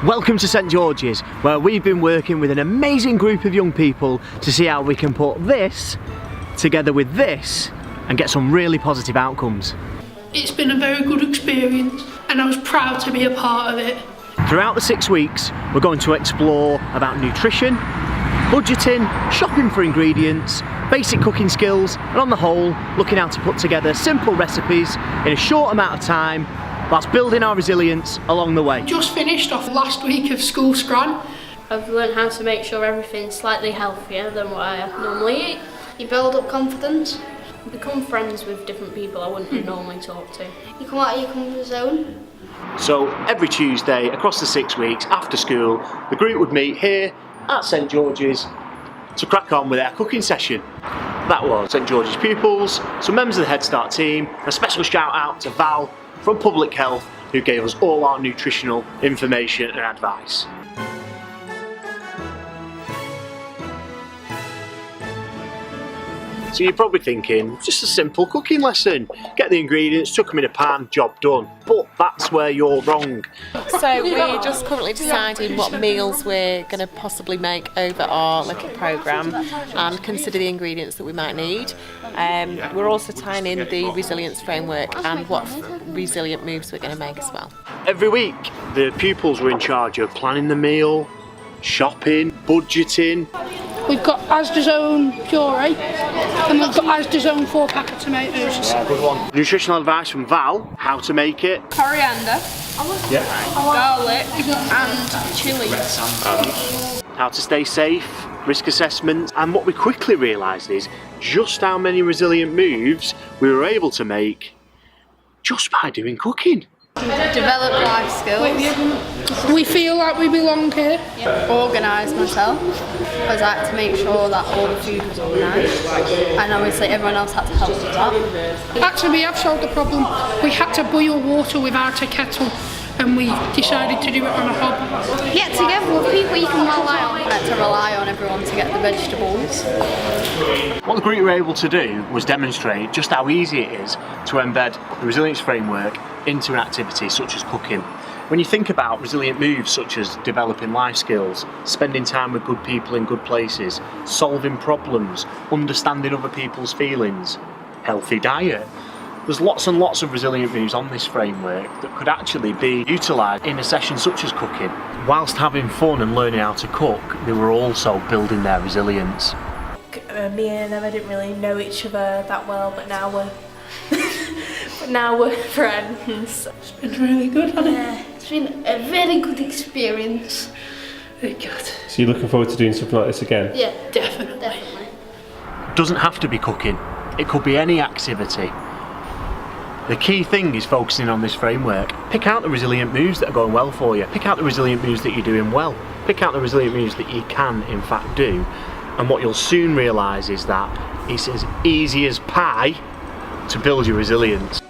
Welcome to St George's, where we've been working with an amazing group of young people to see how we can put this together with this and get some really positive outcomes. It's been a very good experience and I was proud to be a part of it. Throughout the 6 weeks, we're going to explore about nutrition, budgeting, shopping for ingredients, basic cooking skills, and on the whole, looking how to put together simple recipes in a short amount of time whilst building our resilience along the way. Just finished off last week of school Scran. I've learned how to make sure everything's slightly healthier than what I normally eat. You build up confidence. You become friends with different people I wouldn't normally talk to. You come out of your comfort zone. So every Tuesday across the 6 weeks after school, the group would meet here at St George's to crack on with our cooking session. That was St George's pupils, some members of the HeadStart team, and a special shout out to Val from Public Health, who gave us all our nutritional information and advice. So you're probably thinking, just a simple cooking lesson. Get the ingredients, chuck them in a pan, job done. But that's where you're wrong. So we're just currently deciding what meals we're going to possibly make over our little programme and consider the ingredients that we might need. We're also tying in the resilience framework and what resilient moves we're going to make as well. Every week, the pupils were in charge of planning the meal, shopping, budgeting. We've got Asda's own puree and we've got Asda's own 4-pack of tomatoes. Yeah, good one. Nutritional advice from Val, how to make it. Coriander, garlic and chilli. How to stay safe, risk assessment, and what we quickly realised is just how many resilient moves we were able to make just by doing cooking. Develop life skills. We feel like we belong here. Organise myself. I like to make sure that all the food was organised. And obviously everyone else had to help with that. Actually, we have solved the problem. We had to boil water without a kettle and we decided to do it on a hob. Get together with people you can rely on. I had to rely on everyone to get the vegetables. What the group were able to do was demonstrate just how easy it is to embed the resilience framework into an activity such as cooking. When you think about resilient moves such as developing life skills, spending time with good people in good places, solving problems, understanding other people's feelings, healthy diet, there's lots and lots of resilient moves on this framework that could actually be utilised in a session such as cooking. Whilst having fun and learning how to cook, they were also building their resilience. Me and Emma didn't really know each other that well, but now we're friends. It's been really good, hasn't it? Yeah, it's been a very good experience. Very good. So you're looking forward to doing something like this again? Yeah, Definitely. definitely. It doesn't have to be cooking, it could be any activity. The key thing is focusing on this framework. Pick out the resilient moves that are going well for you. Pick out the resilient moves that you're doing well. Pick out the resilient moves that you can in fact do. And what you'll soon realise is that it's as easy as pie to build your resilience.